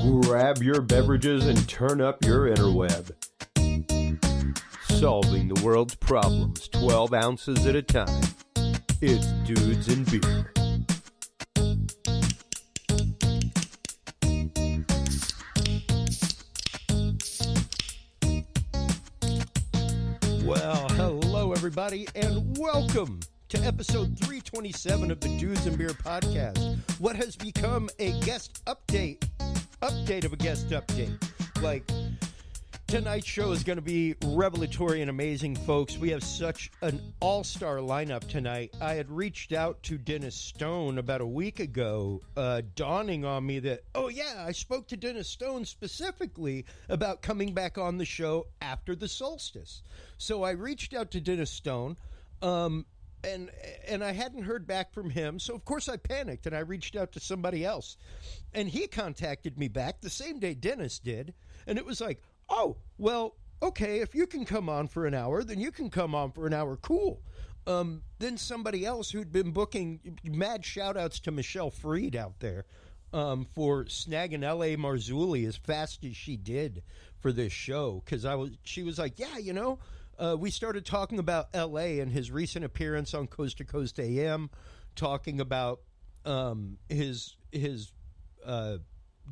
Grab your beverages and turn up your interweb. Solving the world's problems 12 ounces at a time. It's Dudes and Beer. Well, hello everybody, and welcome to episode 327 of the Dudes and Beer podcast. What has become a guest update of a guest update. Like, tonight's show is going to be revelatory and amazing, folks. We have such an all-star lineup tonight. I had reached out to Dennis Stone about a week ago, dawning on me that, oh yeah, I spoke to Dennis Stone specifically about coming back on the show after the solstice. So I reached out to Dennis Stone, and I hadn't heard back from him, so of course I panicked and I reached out to somebody else. And he contacted me back the same day Dennis did, and it was like, oh, well, okay, if you can come on for an hour, then you can come on for an hour, cool. Then somebody else who'd been booking, mad shout-outs to Michelle Freed out there for snagging L.A. Marzulli as fast as she did for this show, because she was like, yeah, you know, we started talking about L.A. and his recent appearance on Coast to Coast AM, talking about his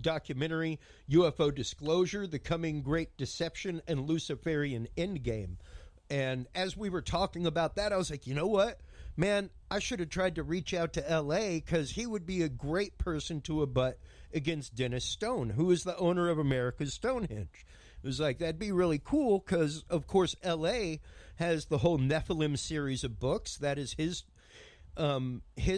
documentary, UFO Disclosure, The Coming Great Deception, and Luciferian Endgame. And as we were talking about that, I was like, you know what? Man, I should have tried to reach out to L.A. because he would be a great person to abut against Dennis Stone, who is the owner of America's Stonehenge. It was like, that'd be really cool because, of course, L.A. has the whole Nephilim series of books. That is his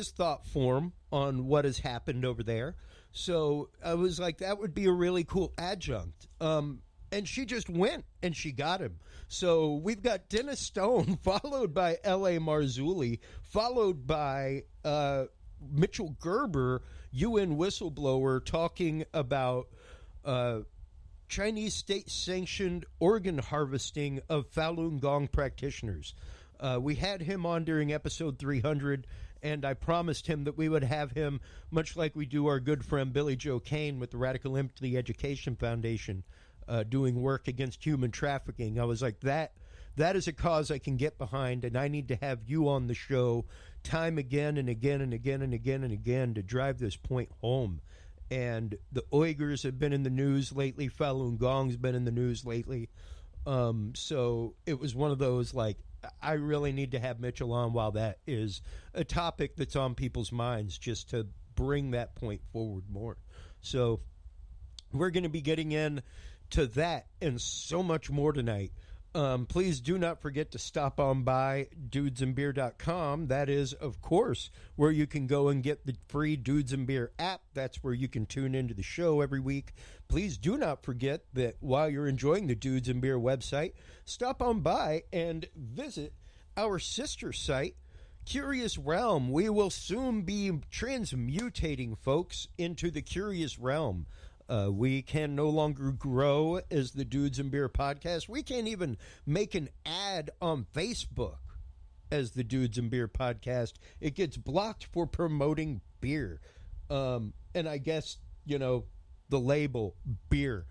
thought form on what has happened over there. So I was like, that would be a really cool adjunct. And she just went and she got him. So we've got Dennis Stone, followed by L.A. Marzulli, followed by Mitchell Gerber, UN Whistleblower, talking about Chinese state-sanctioned organ harvesting of Falun Gong practitioners. We had him on during episode 300, and I promised him that we would have him, much like we do our good friend Billy Joe Kane with the Radical Empathy Education Foundation, doing work against human trafficking. I was like, that is a cause I can get behind, and I need to have you on the show time again and again and again and again and again to drive this point home. And the Uyghurs have been in the news lately. Falun Gong's been in the news lately. So it was one of those, like, I really need to have Mitchell on while that is a topic that's on people's minds, just to bring that point forward more. So we're going to be getting in to that and so much more tonight. Please do not forget to stop on by dudesandbeer.com. That is, of course, where you can go and get the free Dudes and Beer app. That's where you can tune into the show every week. Please do not forget that while you're enjoying the Dudes and Beer website, stop on by and visit our sister site, Curious Realm. We will soon be transmutating, folks, into the Curious Realm. We can no longer grow as the Dudes and Beer podcast. We can't even make an ad on Facebook as the Dudes and Beer podcast. It gets blocked for promoting beer. And I guess, you know, the label beer.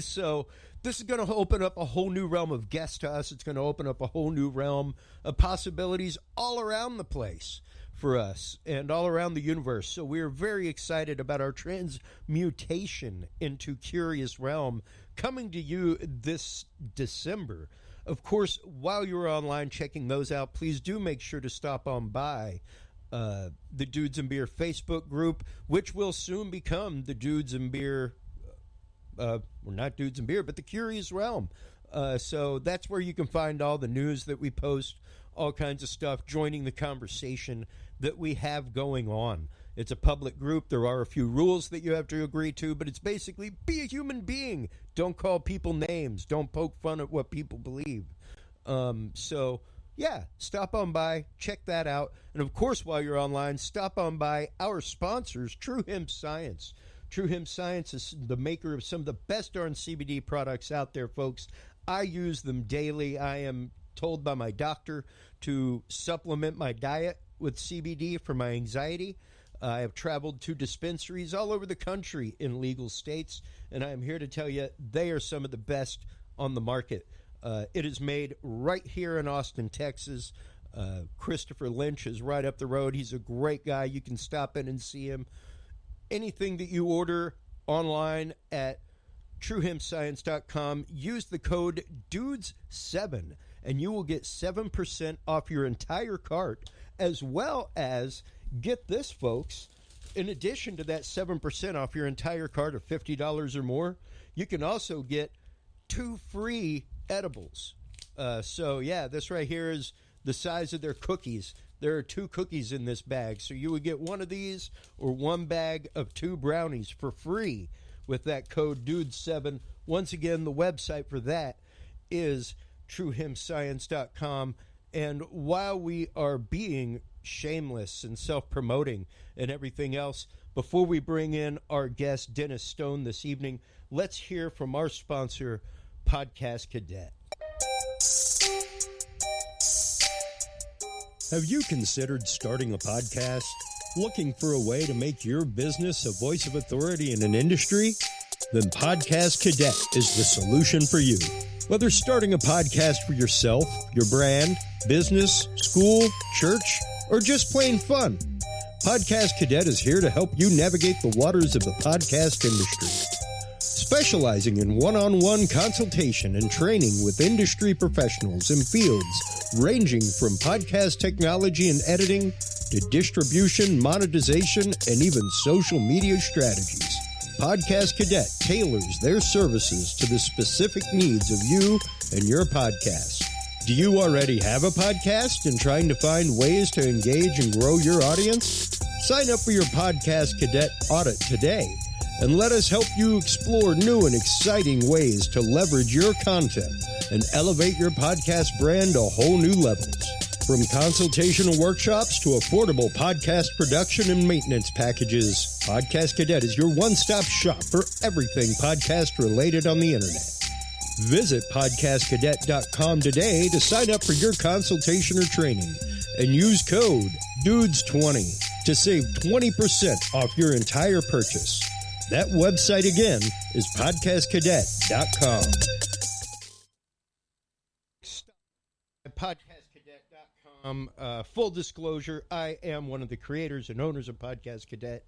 So this is going to open up a whole new realm of guests to us. It's going to open up a whole new realm of possibilities all around the place for us and all around the universe. So we're very excited about our transmutation into Curious Realm coming to you this December. Of course, while you're online checking those out, please do make sure to stop on by the Dudes and Beer Facebook group, which will soon become the Dudes and Beer, well, not Dudes and Beer, but the Curious Realm. So that's where you can find all the news that we post, all kinds of stuff, joining the conversation that we have going on. It's a public group. There are a few rules that you have to agree to, but it's basically be a human being. Don't call people names. Don't poke fun at what people believe. So, yeah, stop on by, check that out. And, of course, while you're online, stop on by our sponsors, True Hemp Science. True Hemp Science is the maker of some of the best darn CBD products out there, folks. I use them daily. I am told by my doctor to supplement my diet with CBD for my anxiety. I have traveled to dispensaries all over the country in legal states, and I am here to tell you they are some of the best on the market. It is made right here in Austin, Texas. Christopher Lynch is right up the road. He's a great guy. You can stop in and see him. Anything that you order online at truehempscience.com, use the code DUDES7, and you will get 7% off your entire cart, as well as, get this, folks, in addition to that 7% off your entire cart of $50 or more, you can also get 2 free edibles. So, yeah, this right here is the size of their cookies. There are 2 cookies in this bag, so you would get one of these or 1 bag of 2 brownies for free with that code DUDES7. Once again, the website for that is truehempscience.com. And while we are being shameless and self-promoting and everything else, before we bring in our guest, Dennis Stone, this evening, let's hear from our sponsor, Podcast Cadet. Have you considered starting a podcast? Looking for a way to make your business a voice of authority in an industry? Then Podcast Cadet is the solution for you. Whether starting a podcast for yourself, your brand, business, school, church, or just plain fun, Podcast Cadet is here to help you navigate the waters of the podcast industry. Specializing in one-on-one consultation and training with industry professionals in fields ranging from podcast technology and editing to distribution, monetization, and even social media strategies. Podcast Cadet tailors their services to the specific needs of you and your podcast. Do you already have a podcast and trying to find ways to engage and grow your audience? Sign up for your Podcast Cadet audit today and let us help you explore new and exciting ways to leverage your content and elevate your podcast brand to whole new levels. From consultational workshops to affordable podcast production and maintenance packages, Podcast Cadet is your one-stop shop for everything podcast related on the internet. Visit podcastcadet.com today to sign up for your consultation or training and use code DUDES20 to save 20% off your entire purchase. That website again is podcastcadet.com. Podcastcadet.com. Full disclosure, I am one of the creators and owners of Podcast Cadet.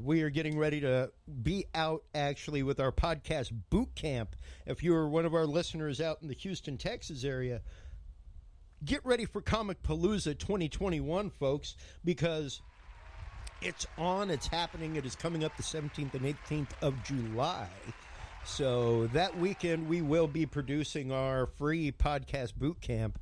We are getting ready to be out actually with our podcast boot camp. If you're one of our listeners out in the Houston, Texas area, get ready for Comic Palooza 2021, folks, because it's on, it's happening. It is coming up the 17th and 18th of July. So that weekend we will be producing our free podcast boot camp.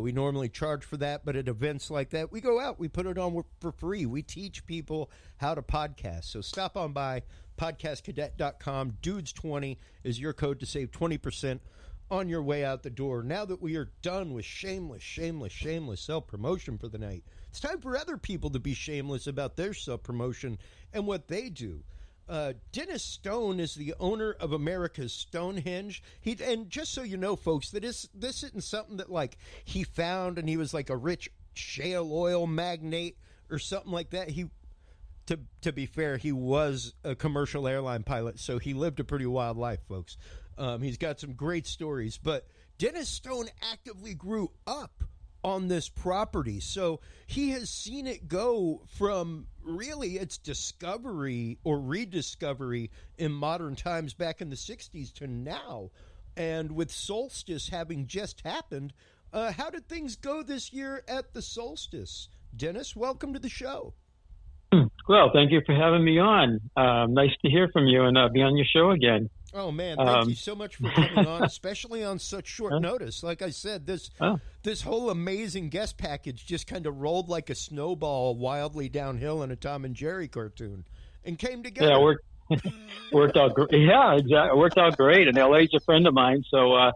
We normally charge for that, but at events like that, we go out, we put it on for free. We teach people how to podcast. So stop on by podcastcadet.com. DUDES20 is your code to save 20% on your way out the door. Now that we are done with shameless self-promotion for the night, it's time for other people to be shameless about their self-promotion and what they do. Dennis Stone is the owner of America's Stonehenge. And just so you know, folks, that this isn't something that like he found and he was like a rich shale oil magnate or something like that. To be fair, he was a commercial airline pilot, so he lived a pretty wild life, folks. He's got some great stories, but Dennis Stone actively grew up on this property, so he has seen it go from really its discovery or rediscovery in modern times back in the 60s to now. And with Solstice having just happened, how did things go this year at the Solstice? Dennis, welcome to the show. Well, thank you for having me on. Nice to hear from you and be on your show again. Oh, man, thank you so much for coming on, especially on such short notice. Like I said, this whole amazing guest package just kind of rolled like a snowball wildly downhill in a Tom and Jerry cartoon and came together. Yeah, worked out great. Yeah, exactly. It worked out great. And LA's a friend of mine, so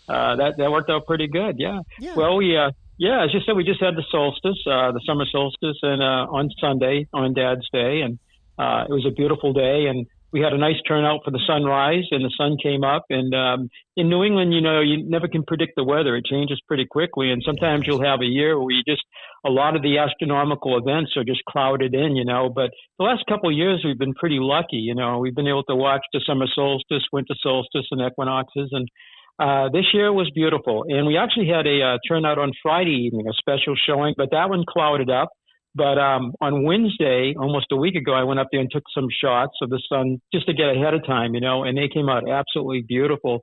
that worked out pretty good. Yeah. Well, as you said, we just had the solstice, the summer solstice, and on Sunday, on Dad's Day, and it was a beautiful day. And we had a nice turnout for the sunrise, and the sun came up. And in New England, you never can predict the weather. It changes pretty quickly. And sometimes you'll have a year where a lot of the astronomical events are just clouded in, But the last couple of years, we've been pretty lucky, We've been able to watch the summer solstice, winter solstice, and equinoxes. And this year was beautiful. And we actually had a turnout on Friday evening, a special showing, but that one clouded up. But on Wednesday, almost a week ago, I went up there and took some shots of the sun just to get ahead of time, and they came out absolutely beautiful.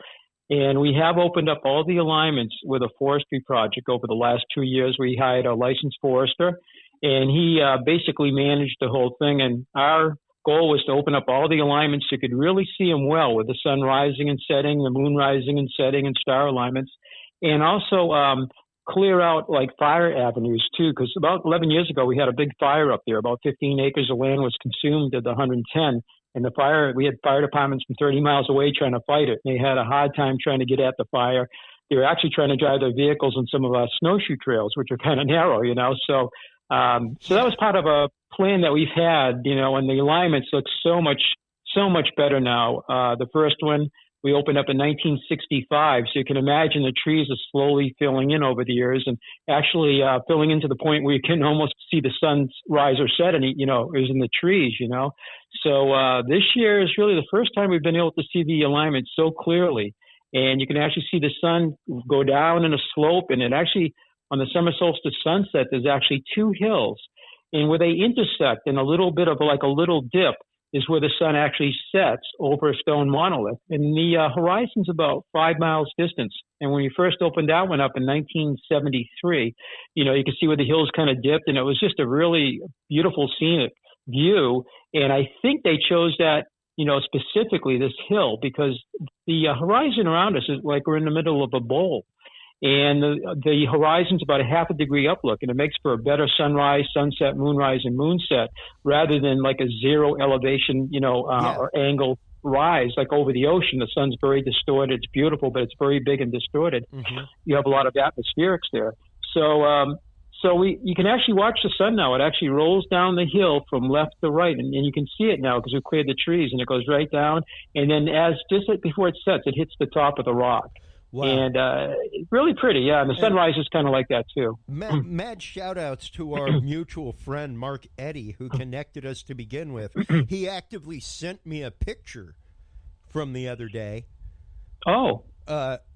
And we have opened up all the alignments with a forestry project over the last 2 years. We hired a licensed forester, and he basically managed the whole thing. And our goal was to open up all the alignments so you could really see them well, with the sun rising and setting, the moon rising and setting, and star alignments. And also clear out like fire avenues too, because about 11 years ago we had a big fire up there. About 15 acres of land was consumed of the 110, and we had fire departments from 30 miles away trying to fight it. They had a hard time trying to get at the fire. They were actually trying to drive their vehicles on some of our snowshoe trails, which are kind of narrow, So that was part of a plan that we've had, and the alignments look so much better now. The first one we opened up in 1965, so you can imagine the trees are slowly filling in over the years, and actually filling in to the point where you can almost see the sun's rise or set, and is in the trees. So this year is really the first time we've been able to see the alignment so clearly, and you can actually see the sun go down in a slope, and it actually, on the summer solstice sunset, there's actually two hills, and where they intersect in a little bit of like a little dip is where the sun actually sets over a stone monolith. And the horizon's about 5 miles distance. And when we first opened that one up in 1973, you can see where the hills kind of dipped, and it was just a really beautiful scenic view. And I think they chose that, specifically this hill, because the horizon around us is like we're in the middle of a bowl. And the horizon's about a half a degree uplook, and it makes for a better sunrise, sunset, moonrise, and moonset, rather than like a zero elevation, or angle rise, like over the ocean. The sun's very distorted. It's beautiful, but it's very big and distorted. Mm-hmm. You have a lot of atmospherics there. So you can actually watch the sun now. It actually rolls down the hill from left to right, and you can see it now because we've cleared the trees, and it goes right down. And then just before it sets, it hits the top of the rock. Wow. And really pretty, yeah. And the sunrise is kind of like that, too. Mad shout-outs to our mutual friend, Mark Eddy, who connected us to begin with. He actively sent me a picture from the other day of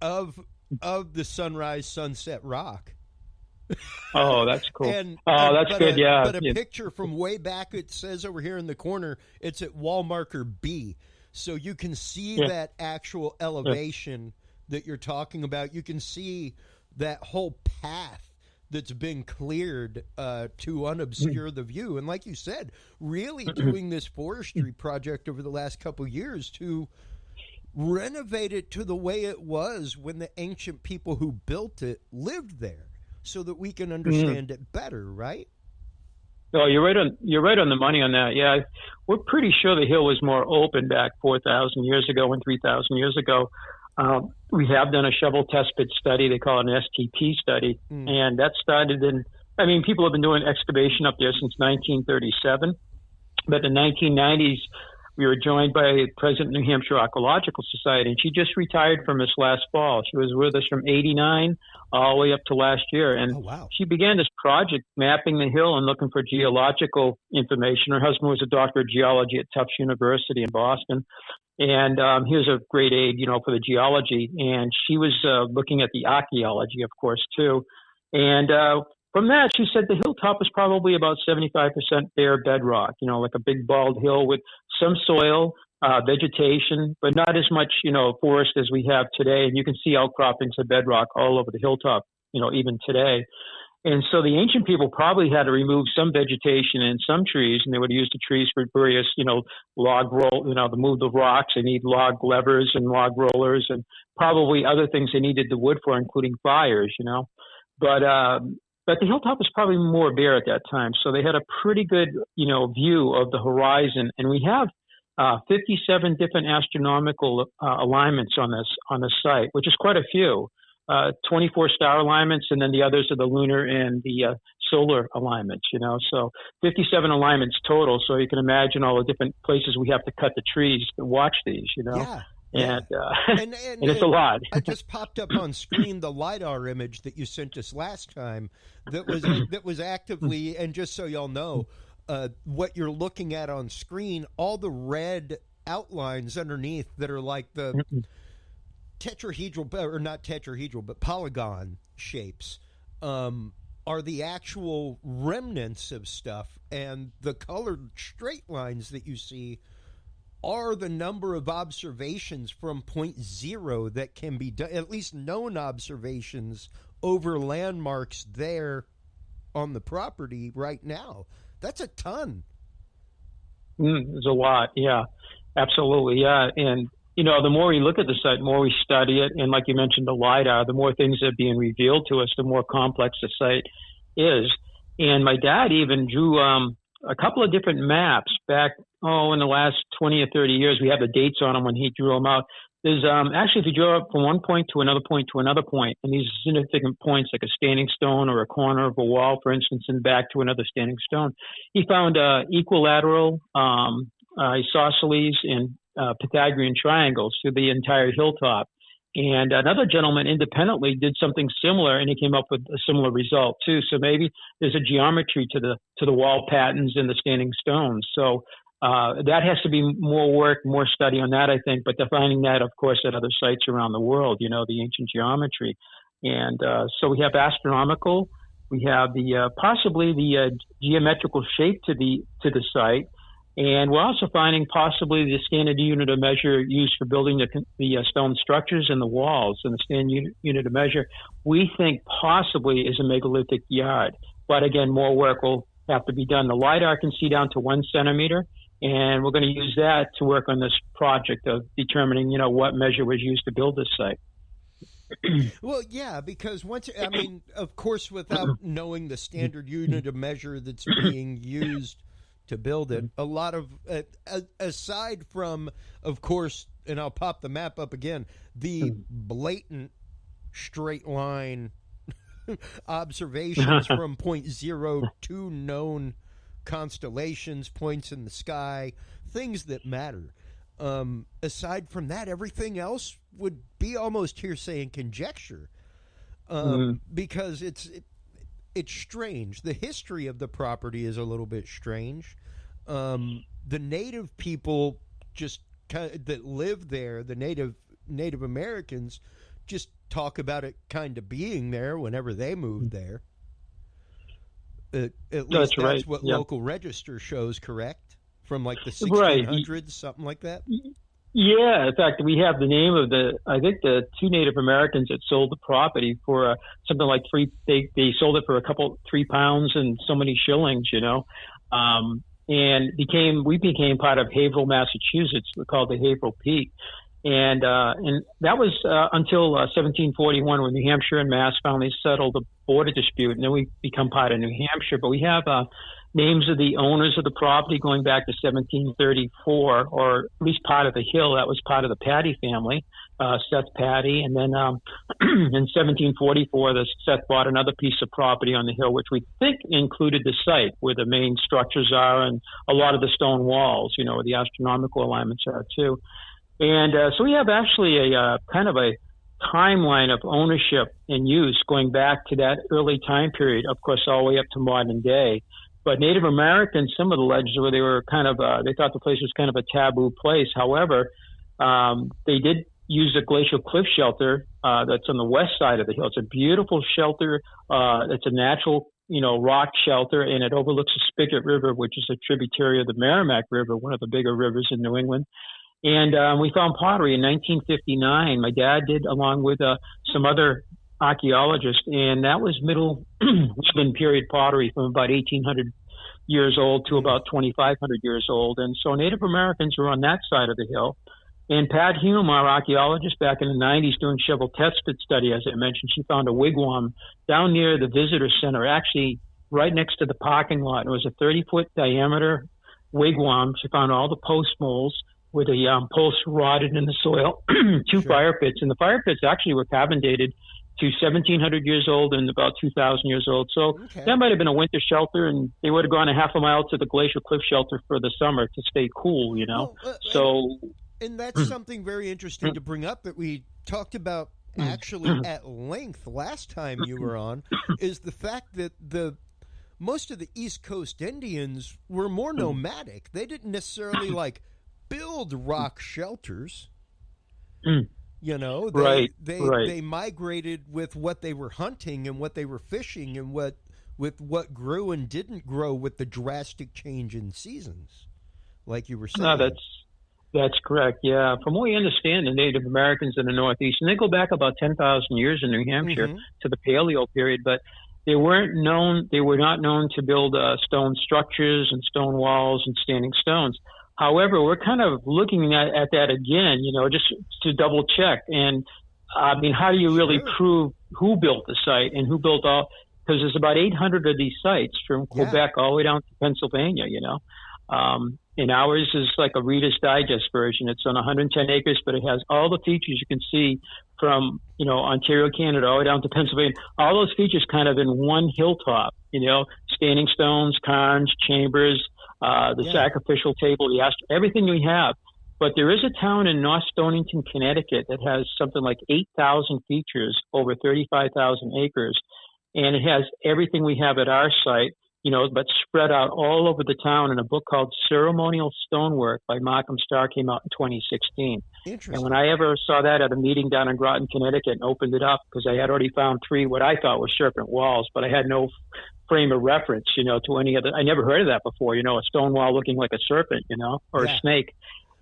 the sunrise sunset rock. Oh, that's cool. That's good, yeah. But a picture from way back, it says over here in the corner, it's at wall marker B. So you can see that actual elevation that you're talking about. You can see that whole path that's been cleared to unobscure the view. And like you said, really doing this forestry project over the last couple of years to renovate it to the way it was when the ancient people who built it lived there, so that we can understand it better, right? Oh, you're right on the money on that. Yeah, we're pretty sure the hill was more open back 4,000 years ago and 3,000 years ago. We have done a shovel test pit study. They call it an STP study. And that started people have been doing excavation up there since 1937. But in the 1990s, we were joined by the president of New Hampshire Archaeological Society, and she just retired from us last fall. She was with us from 89 all the way up to last year. And she began this project mapping the hill and looking for geological information. Her husband was a doctor of geology at Tufts University in Boston. And he was a great aid, for the geology. And she was looking at the archaeology, of course, too. And from that, she said the hilltop is probably about 75% bare bedrock, like a big bald hill with some soil, vegetation, but not as much, forest as we have today. And you can see outcroppings of bedrock all over the hilltop, even today. And so the ancient people probably had to remove some vegetation and some trees, and they would use the trees for various, log roll, to move the rocks. They need log levers and log rollers, and probably other things they needed the wood for, including fires, But the hilltop was probably more bare at that time. So they had a pretty good, view of the horizon. And we have 57 different astronomical alignments on this site, which is quite a few. 24 star alignments, and then the others are the lunar and the solar alignments, so 57 alignments total. So you can imagine all the different places we have to cut the trees to watch these, Yeah. And, and it's a lot. I just popped up on screen the LiDAR image that you sent us last time that was actively, and just so y'all know, what you're looking at on screen, all the red outlines underneath that are like the tetrahedral, or not tetrahedral, but polygon shapes, are the actual remnants of stuff, and the colored straight lines that you see are the number of observations from point zero that can be done, at least known observations over landmarks there on the property right now. That's a ton. There's a lot. Yeah, absolutely. Yeah. And, the more we look at the site, the more we study it. And like you mentioned, the LiDAR, the more things that are being revealed to us, the more complex the site is. And my dad even drew a couple of different maps back, in the last 20 or 30 years. We have the dates on them when he drew them out. There's actually, if you draw up from one point to another point to another point, and these significant points like a standing stone or a corner of a wall, for instance, and back to another standing stone, he found equilateral isosceles and Pythagorean triangles through the entire hilltop. And another gentleman independently did something similar, and he came up with a similar result too. So maybe there's a geometry to the wall patterns and the standing stones. So that has to be more work, more study on that, I think. But defining that, of course, at other sites around the world, the ancient geometry. And so we have astronomical, we have the possibly the geometrical shape to the site. And we're also finding possibly the standard unit of measure used for building the stone structures and the walls. And the standard unit of measure, we think possibly is a megalithic yard. But again, more work will have to be done. The LiDAR can see down to 1 centimeter, and we're going to use that to work on this project of determining, what measure was used to build this site. Well, yeah, because of course, without knowing the standard unit of measure that's being used to build it, a lot of aside from, of course, and I'll pop the map up again, the blatant straight line observations from point zero to known constellations, points in the sky, things that matter. Aside from that, everything else would be almost hearsay and conjecture, because it's strange. The history of the property is a little bit strange. The native people that live there, the Native Americans, just talk about it kind of being there whenever they moved there. At least that's what local register shows, correct? From like the 1600s, something like that? Yeah, in fact, we have the name of I think the two Native Americans that sold the property for something like they sold it for £3 and so many shillings, and we became part of Haverhill, Massachusetts. We're called the Haverhill Peak. And that was until 1741 when New Hampshire and Mass finally settled the border dispute, and then we become part of New Hampshire. But we have names of the owners of the property going back to 1734, or at least part of the hill. That was part of the Patty family, Seth Patty. And then in 1744, Seth bought another piece of property on the hill, which we think included the site where the main structures are and a lot of the stone walls, where the astronomical alignments are too. And so we have actually a kind of a timeline of ownership and use going back to that early time period, of course, all the way up to modern day. But Native Americans, some of the legends were they were kind of, they thought the place was kind of a taboo place. However, they did use a glacial cliff shelter that's on the west side of the hill. It's a beautiful shelter. It's a natural, rock shelter, and it overlooks the Spigot River, which is a tributary of the Merrimack River, one of the bigger rivers in New England. And we found pottery in 1959. My dad did, along with some other archaeologists, and that was middle Lisbon period pottery from about 1,800 years old to about 2,500 years old. And so Native Americans were on that side of the hill. And Pat Hume, our archaeologist back in the 90s doing shovel test pit study, as I mentioned, she found a wigwam down near the visitor center, actually right next to the parking lot. It was a 30-foot diameter wigwam. She found all the post moles with the posts rotted in the soil, two fire pits. And the fire pits actually were carbon dated to 1,700 years old and about 2,000 years old. So that might have been a winter shelter, and they would have gone a half a mile to the glacial cliff shelter for the summer to stay cool, you know. And that's something very interesting to bring up that we talked about actually at length last time you were on, is the fact that most of the East Coast Indians were more nomadic. They didn't necessarily like build rock shelters. You know, they migrated with what they were hunting and what they were fishing and with what grew and didn't grow with the drastic change in seasons, like you were saying. No, that's correct. Yeah, from what we understand, the Native Americans in the Northeast, and they go back about 10,000 years in New Hampshire to the Paleo period, but they were not known to build stone structures and stone walls and standing stones. However, we're kind of looking at that again, you know, just to double check. And I mean, how do you really prove who built the site and who built all? Because there's about 800 of these sites from Quebec all the way down to Pennsylvania, you know. And ours is like a Reader's Digest version. It's on 110 acres, but it has all the features you can see from, you know, Ontario, Canada, all the way down to Pennsylvania. All those features kind of in one hilltop, you know, standing stones, cairns, chambers, the sacrificial table, everything we have. But there is a town in North Stonington, Connecticut that has something like 8,000 features over 35,000 acres. And it has everything we have at our site, you know, but spread out all over the town in a book called Ceremonial Stonework by Markham Starr, came out in 2016. And when I ever saw that at a meeting down in Groton, Connecticut, and opened it up, because I had already found 3 what I thought were serpent walls, but I had no frame of reference, you know, to any other. I never heard of that before, you know, a stone wall looking like a serpent, you know, or a snake.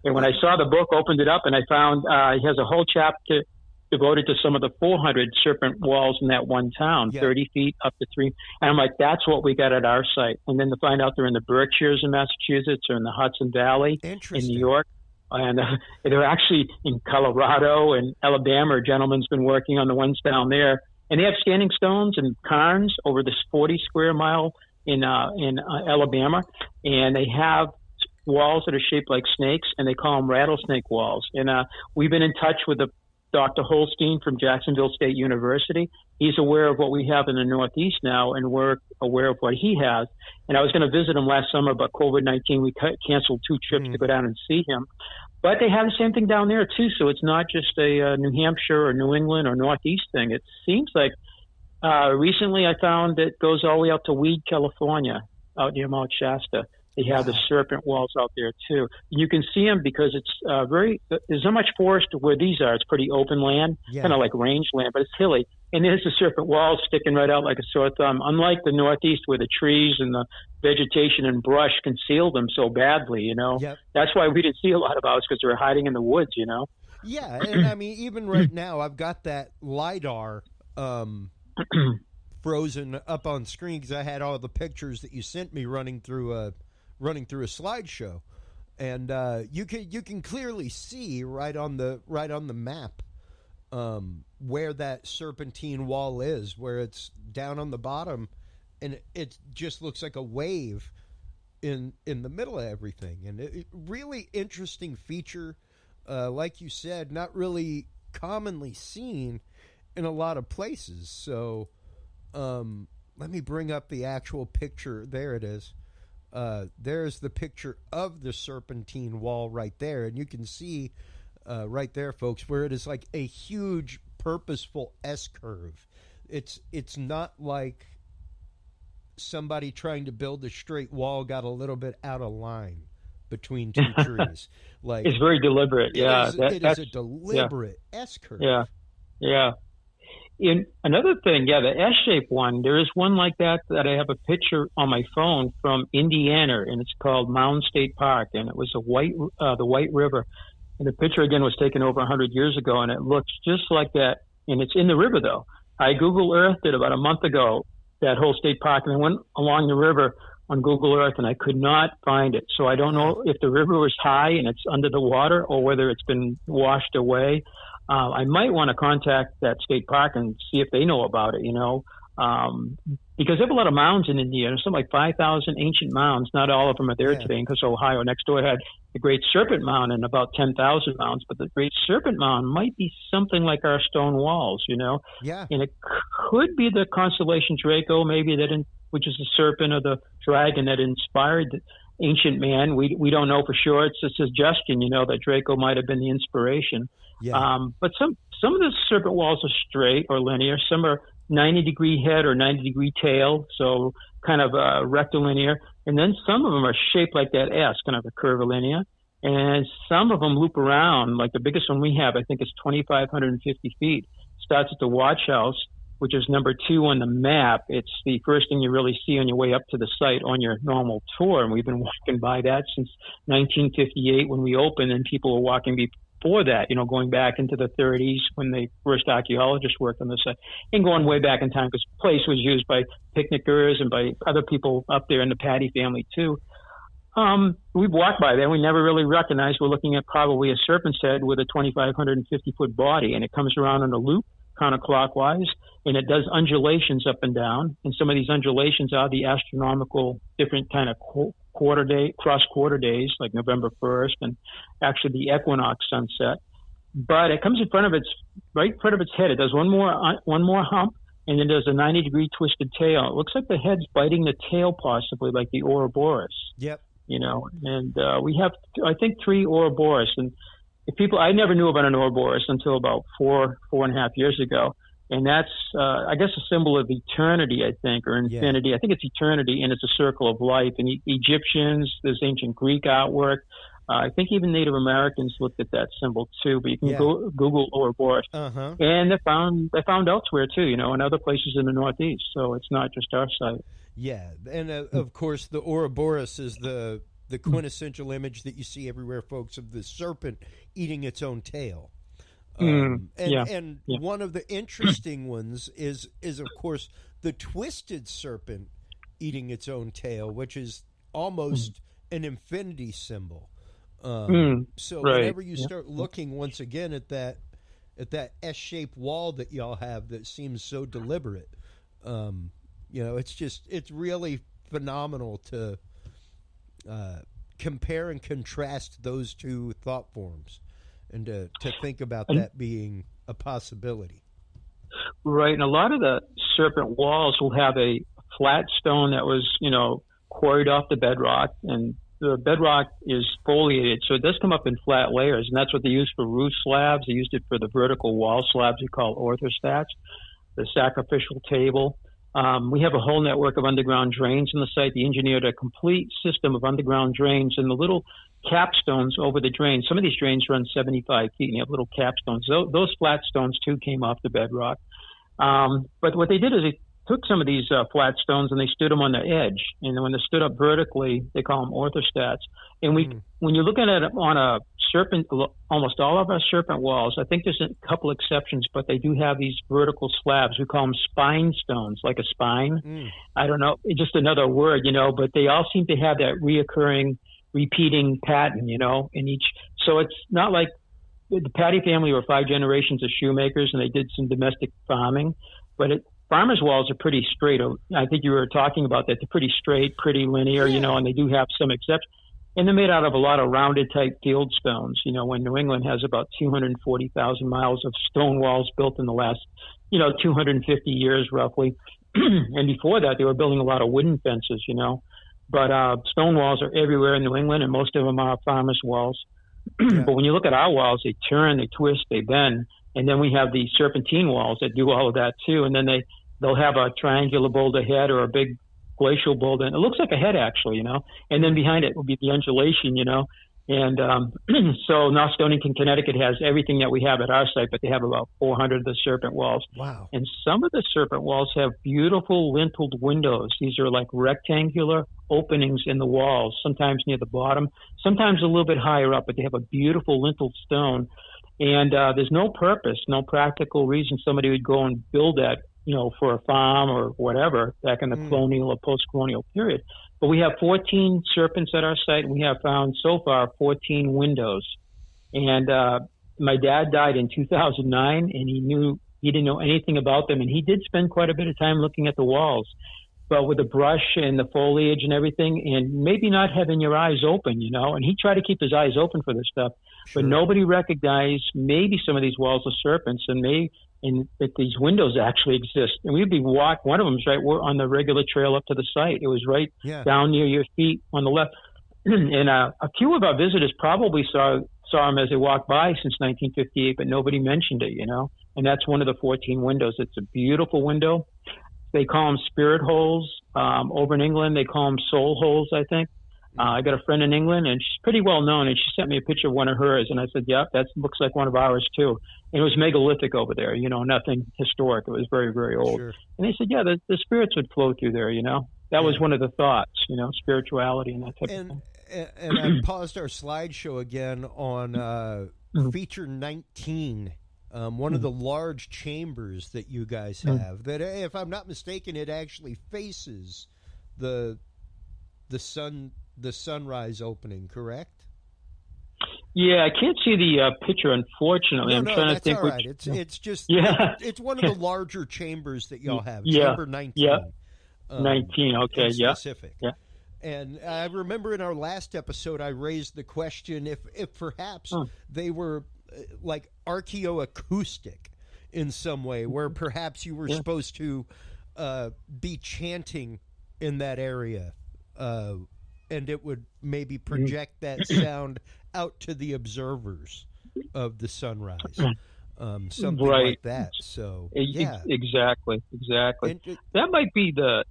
And when I saw the book, opened it up, and I found he has a whole chapter devoted to some of the 400 serpent walls in that one town, 30 feet up to 3. And I'm like, that's what we got at our site. And then to find out they're in the Berkshires in Massachusetts or in the Hudson Valley in New York. And they're actually in Colorado and Alabama. A gentleman's been working on the ones down there. And they have standing stones and cairns over this 40 square mile in Alabama. And they have walls that are shaped like snakes, and they call them rattlesnake walls. And we've been in touch with Dr. Holstein from Jacksonville State University. He's aware of what we have in the Northeast now, and we're aware of what he has. And I was going to visit him last summer, but COVID-19, we canceled 2 trips to go down and see him. But they have the same thing down there, too. So it's not just a New Hampshire or New England or Northeast thing. It seems like recently I found it goes all the way out to Weed, California, out near Mount Shasta. They have the serpent walls out there, too. You can see them because it's there's not much forest where these are. It's pretty open land, kind of like rangeland, but it's hilly. And there's the serpent walls sticking right out like a sore thumb, unlike the Northeast where the trees and the vegetation and brush conceal them so badly, you know. That's why we didn't see a lot of owls, because they were hiding in the woods, you know. Yeah, and I mean, even right now, I've got that LiDAR frozen up on screen because I had all the pictures that you sent me running through a slideshow, and you can clearly see right on the map where that serpentine wall is, where it's down on the bottom, and it just looks like a wave in the middle of everything. And it really interesting feature, like you said, not really commonly seen in a lot of places. So let me bring up the actual picture. There it is. There's the picture of the serpentine wall right there, and you can see right there, folks, where it is like a huge purposeful S-curve. It's not like somebody trying to build a straight wall got a little bit out of line between 2 trees. Like, it's very deliberate. It is a deliberate S-curve. Yeah. In another thing, the S-shaped one, there is one like that I have a picture on my phone from Indiana, and it's called Mound State Park, and it was the White River. And the picture, again, was taken over 100 years ago, and it looks just like that, and it's in the river, though. I Google Earthed it about a month ago, that whole state park, and I went along the river on Google Earth, and I could not find it. So I don't know if the river was high and it's under the water, or whether it's been washed away. I might want to contact that state park and see if they know about it, you know. Because they have a lot of mounds in India. There's something like 5,000 ancient mounds. Not all of them are there today, because Ohio next door had the Great Serpent Mound and about 10,000 mounds. But the Great Serpent Mound might be something like our stone walls, Yeah. And it could be the constellation Draco, maybe which is the serpent or the dragon that inspired the ancient man. We don't know for sure. It's a suggestion, that Draco might have been the inspiration. Yeah. But some of the serpent walls are straight or linear. Some are 90-degree head or 90-degree tail, so kind of rectilinear. And then some of them are shaped like that S, kind of a curvilinear. And some of them loop around. Like the biggest one we have, I think, is 2,550 feet. Starts at the Watch House, which is number 2 on the map. It's the first thing you really see on your way up to the site on your normal tour. And we've been walking by that since 1958 when we opened, and people were walking before that, going back into the 30s when the first archaeologists worked on the site, and going way back in time, because the place was used by picnickers and by other people up there in the Patty family too. We've walked by there. We never really recognized we're looking at probably a serpent's head with a 2,550-foot body, and it comes around in a loop counterclockwise, and it does undulations up and down. And some of these undulations are the astronomical different kind of cross-quarter days, like November 1st, and actually the equinox sunset. But it comes right in front of its head. It does one more hump, and then does a 90-degree twisted tail. It looks like the head's biting the tail, possibly like the Ouroboros. Yep. And we have, I think, 3 Ouroboros. And I never knew about an Ouroboros until about 4.5 years ago. And that's, I guess, a symbol of eternity, I think, or infinity. Yeah. I think it's eternity, and it's a circle of life. And Egyptians, there's ancient Greek artwork. I think even Native Americans looked at that symbol too. But you can Google Ouroboros, and they found elsewhere too, in other places in the Northeast. So it's not just our site. Yeah, and of course, the Ouroboros is the quintessential image that you see everywhere, folks, of the serpent eating its own tail. And one of the interesting ones is of course the twisted serpent eating its own tail, which is almost an infinity symbol. Whenever you start looking once again at that S-shaped wall that y'all have that seems so deliberate, it's really phenomenal to compare and contrast those two thought forms, and to think about that being a possibility. Right, and a lot of the serpent walls will have a flat stone that was, quarried off the bedrock, and the bedrock is foliated, so it does come up in flat layers, and that's what they use for roof slabs. They used it for the vertical wall slabs we call orthostats, the sacrificial table. We have a whole network of underground drains on the site. They engineered a complete system of underground drains, and the little capstones over the drains. Some of these drains run 75 feet, and you have little capstones. Those flat stones, too, came off the bedrock. But what they did is they took some of these flat stones and they stood them on the edge. And when they stood up vertically, they call them orthostats. And when you're looking at it on a serpent, almost all of our serpent walls, I think there's a couple exceptions, but they do have these vertical slabs. We call them spine stones, like a spine. I don't know, just another word, but they all seem to have that repeating pattern, in each. So it's not like the Patty family were 5 generations of shoemakers, and they did some domestic farming, but farmers' walls are pretty straight. I think you were talking about that. They're pretty straight, pretty linear, and they do have some exceptions. And they're made out of a lot of rounded type field stones. When New England has about 240,000 miles of stone walls built in the last, 250 years roughly. And before that, they were building a lot of wooden fences, But stone walls are everywhere in New England, and most of them are farmers' walls. But when you look at our walls, they turn, they twist, they bend. And then we have the serpentine walls that do all of that too. And then they'll have a triangular boulder head or a big glacial boulder. And it looks like a head, actually, And then behind it will be the undulation, And so North Stonington, Connecticut has everything that we have at our site, but they have about 400 of the serpent walls. Wow. And some of the serpent walls have beautiful linteled windows. These are like rectangular openings in the walls, sometimes near the bottom, sometimes a little bit higher up, but they have a beautiful linteled stone. And there's no purpose, no practical reason somebody would go and build that, for a farm or whatever back in the colonial or post-colonial period. But we have 14 serpents at our site, and we have found so far 14 windows. And my dad died in 2009, and he knew He didn't know anything about them, and he did spend quite a bit of time looking at the walls, but with the brush and the foliage and everything, and maybe not having your eyes open, and he tried to keep his eyes open for this stuff, but nobody recognized maybe some of these walls of serpents and that these windows actually exist. And we'd be one of them's right on the regular trail up to the site. It was right down near your feet on the left. And a few of our visitors probably saw them as they walked by since 1958, but nobody mentioned it, and that's one of the 14 windows. It's a beautiful window. They call them spirit holes. Over in England, they call them soul holes, I think. I got a friend in England, and she's pretty well known, and she sent me a picture of one of hers, and I said, yep, that looks like one of ours, too. And it was megalithic over there, nothing historic. It was very, very old. Sure. And they said, yeah, the spirits would flow through there, That was one of the thoughts, spirituality and that type of thing. And I paused our slideshow again on feature 19, one of the large chambers that you guys have. That, if I'm not mistaken, it actually faces the sunrise opening, correct? Yeah, I can't see the picture, unfortunately. I'm trying to think. All right. It's just it's one of the larger chambers that y'all have. Chamber 19. Yeah. 19. Okay. Yeah. Specific. Yeah. And I remember in our last episode, I raised the question if perhaps they were like archeoacoustic in some way, where perhaps you were supposed to be chanting in that area, and it would maybe project that sound out to the observers of the sunrise. Something like that. So exactly. And that might be the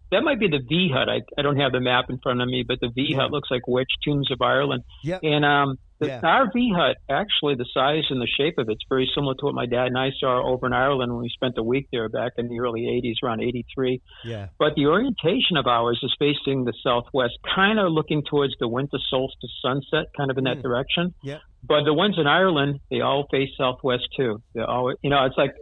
V hut. I don't have the map in front of me, but the V hut looks like Wedge Tombs of Ireland. Yeah. And our V hut, actually, the size and the shape of it's very similar to what my dad and I saw over in Ireland when we spent a week there back in the early 80s, around 83. Yeah. But the orientation of ours is facing the southwest, kind of looking towards the winter solstice sunset, kind of in that direction. Yeah. But the ones in Ireland, they all face southwest too. They all, it's like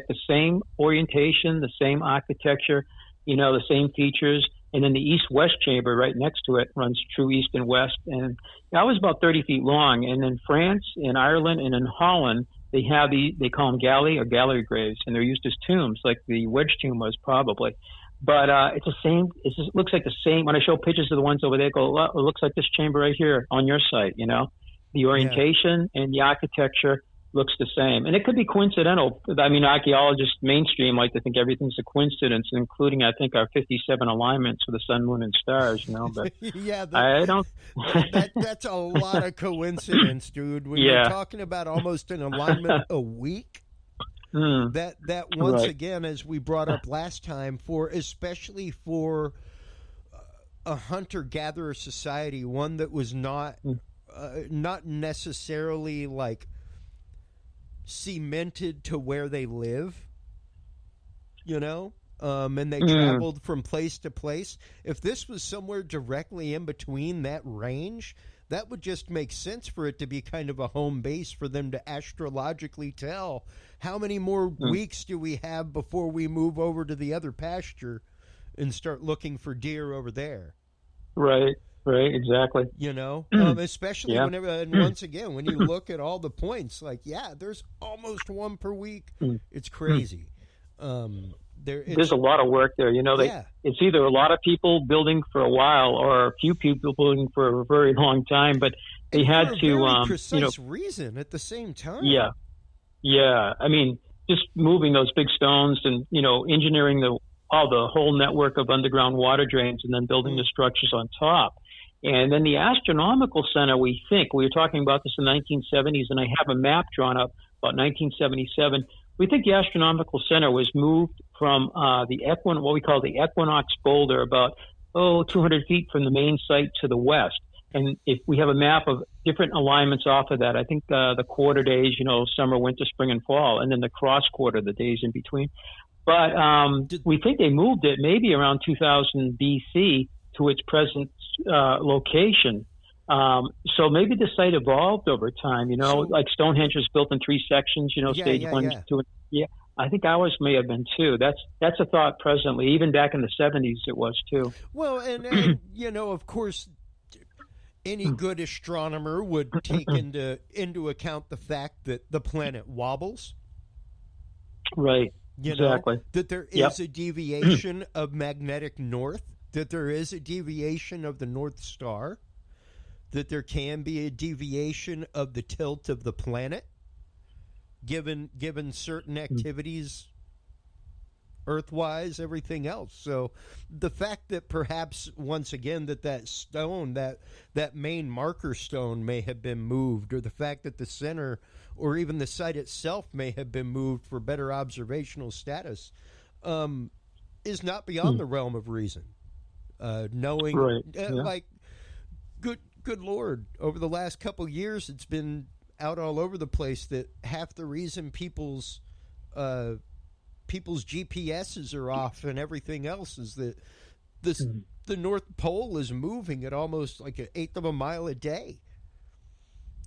the same orientation, the same architecture, the same features. And then the east-west chamber right next to it runs true east and west. And that was about 30 feet long. And in France, in Ireland, and in Holland, they call them gallery graves, and they're used as tombs, like the Wedge tomb was probably. But it's the same. It looks like the same. When I show pictures of the ones over there, it looks like this chamber right here on your site, The orientation and the architecture looks the same. And it could be coincidental. I mean, archaeologists mainstream like to think everything's a coincidence, including, I think, our 57 alignments for the sun, moon, and stars, But I don't... that's a lot of coincidence, dude. When you're talking about almost an alignment a week, that once again, as we brought up last time, especially for a hunter-gatherer society, one that was not necessarily like cemented to where they live, and they traveled from place to place. If this was somewhere directly in between that range, that would just make sense for it to be kind of a home base for them to astrologically tell how many more weeks do we have before we move over to the other pasture and start looking for deer over there. Right, exactly. Especially whenever, and once again, when you look at all the points, there's almost one per week. It's crazy. There's a lot of work there. It's either a lot of people building for a while or a few people building for a very long time, but they had to, precise reason at the same time. Yeah. I mean, just moving those big stones and, engineering the whole network of underground water drains and then building the structures on top. And then the Astronomical Center, we were talking about this in the 1970s, and I have a map drawn up about 1977. We think the Astronomical Center was moved from what we call the Equinox Boulder, about 200 feet from the main site to the west. And if we have a map of different alignments off of that, I think the quarter days, summer, winter, spring, and fall, and then the cross quarter, the days in between. But we think they moved it maybe around 2000 BC to its present location. So maybe the site evolved over time, like Stonehenge was built in 3 sections, stage 1, 2, and yeah. I think ours may have been too. That's a thought presently. Even back in the 70s, it was too. Well, and of course, any good astronomer would take into account the fact that the planet wobbles. Right. Exactly. That there is a deviation of magnetic north, that there is a deviation of the North Star, that there can be a deviation of the tilt of the planet, given certain activities, Earth-wise, everything else. So the fact that perhaps, once again, that stone, that main marker stone may have been moved, or the fact that the center or even the site itself may have been moved for better observational status, is not beyond the realm of reason. Knowing, like, good Lord, over the last couple years, it's been out all over the place that half the reason people's GPSs are off and everything else is that the North Pole is moving at almost like 1/8 of a mile a day.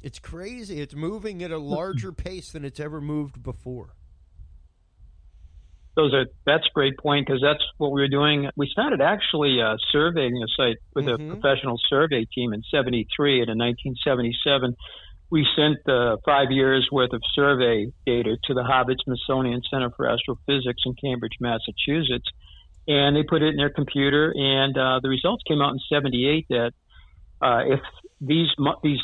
It's crazy. It's moving at a larger pace than it's ever moved before. That's a great point, because that's what we were doing. We started actually surveying the site with a professional survey team in 1973, and in 1977 we sent 5 years worth of survey data to the Harvard-Smithsonian Center for Astrophysics in Cambridge, Massachusetts, and they put it in their computer, and the results came out in 1978 that if these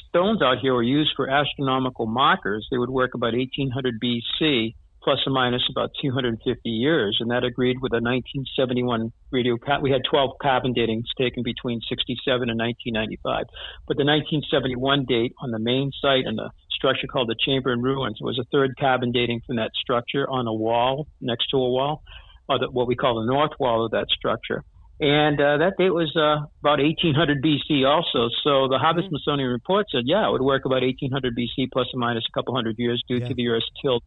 stones out here were used for astronomical markers, they would work about 1800 BC, plus or minus about 250 years, and that agreed with a 1971 we had 12 carbon datings taken between 1967 and 1995. But the 1971 date on the main site and the structure called the Chamber in Ruins was a third carbon dating from that structure on a wall, next to a wall, or what we call the north wall of that structure. And that date was about 1800 BC also. So the Harvard-Smithsonian report said, it would work about 1800 BC plus or minus a couple hundred years due to the Earth's tilt.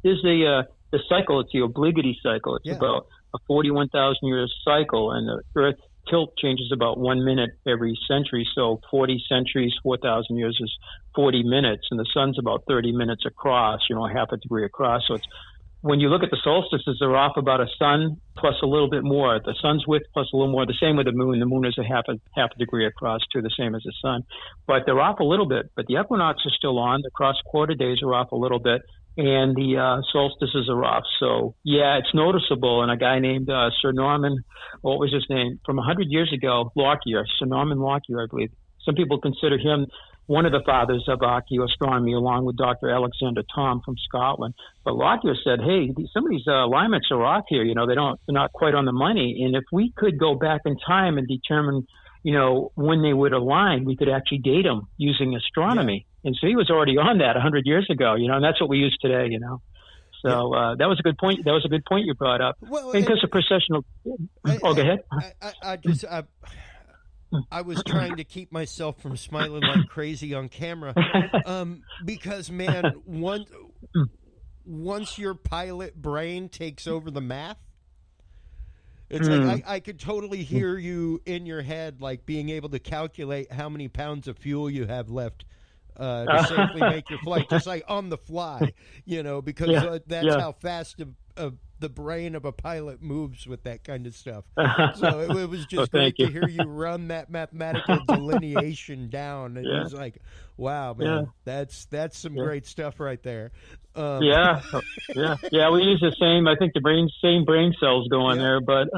There's the cycle, it's the obliquity cycle. It's about a 41,000 year cycle, and the Earth tilt changes about 1 minute every century. So 40 centuries, 4,000 years is 40 minutes, and the sun's about 30 minutes across, half a degree across. So it's, when you look at the solstices, they're off about a sun plus a little bit more. The sun's width plus a little more. The same with the moon. The moon is a half a degree across too, the same as the sun. But they're off a little bit. But the equinox is still on. The cross quarter days are off a little bit, and the solstices are off. So it's noticeable. And a guy named Sir Norman, what was his name, from 100 years ago, Lockyer, Sir Norman Lockyer, I believe. Some people consider him one of the fathers of archeoastronomy, along with Dr. Alexander Thom from Scotland. But Lockyer said, hey, some of these alignments are off here. They're not quite on the money. And if we could go back in time and determine, when they would align, we could actually date them using astronomy. Yeah. And so he was already on that 100 years ago, and that's what we use today, So that was a good point. That was a good point you brought up. Well, because of processional. Go ahead. I was trying to keep myself from smiling like crazy on camera, because, man, once your pilot brain takes over the math, it's like I could totally hear you in your head, like being able to calculate how many pounds of fuel you have left to safely make your flight, just like on the fly, because that's how fast the brain of a pilot moves with that kind of stuff. So it was just great to hear you run that mathematical delineation down. It was like, wow, man, that's some great stuff right there. We use the same. I think same brain cells go in there, but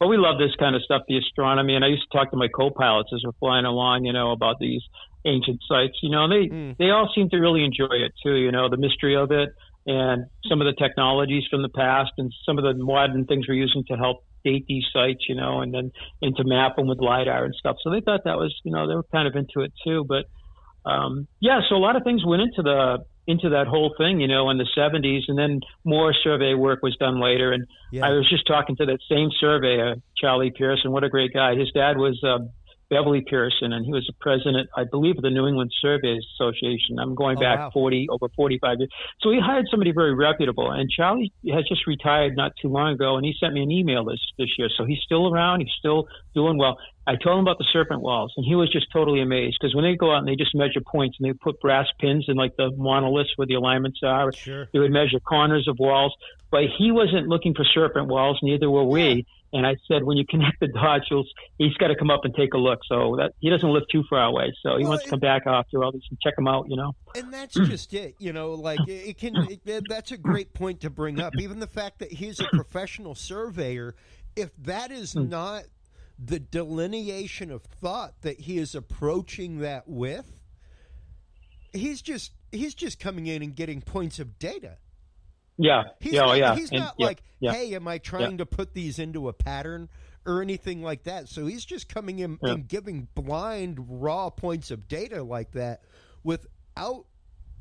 we love this kind of stuff, the astronomy. And I used to talk to my co-pilots as we're flying along, about these ancient sites. They all seem to really enjoy it too. The mystery of it, and some of the technologies from the past, and some of the modern things we're using to help date these sites, and then to map them with LiDAR and stuff. So they thought that was, they were kind of into it too. But so a lot of things went into that whole thing, in the 70s, and then more survey work was done later. And I was just talking to that same surveyor, Charlie Pearson. What a great guy. His dad was Beverly Pearson, and he was the president, I believe, of the New England Surveyors Association. I'm going back over 45 years. So he hired somebody very reputable, and Charlie has just retired not too long ago, and he sent me an email this year. So he's still around. He's still doing well. I told him about the serpent walls, and he was just totally amazed because when they go out and they just measure points and they put brass pins in like the monoliths where the alignments are, sure. They would measure corners of walls. But he wasn't looking for serpent walls, neither were we. And I said, when you connect the dots, he's got to come up and take a look. So that he doesn't live too far away. So he wants to come back after all this and check them out, you know. And that's just it, you know, like that's a great point to bring up. Even the fact that he's a professional surveyor, if that is not the delineation of thought that he is approaching that with, he's just coming in and getting points of data. Yeah. He's not like, hey, am I trying to put these into a pattern or anything like that? So he's just coming in and giving blind, raw points of data like that without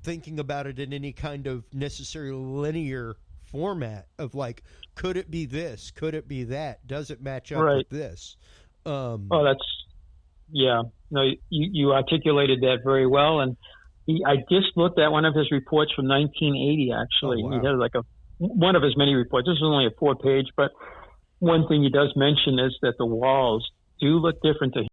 thinking about it in any kind of necessary linear format of like, could it be this? Could it be that? Does it match up with this? No, you articulated that very well. And I just looked at one of his reports from 1980, actually. Oh, wow. He had like one of his many reports. This is only a 4-page, but one thing he does mention is that the walls do look different to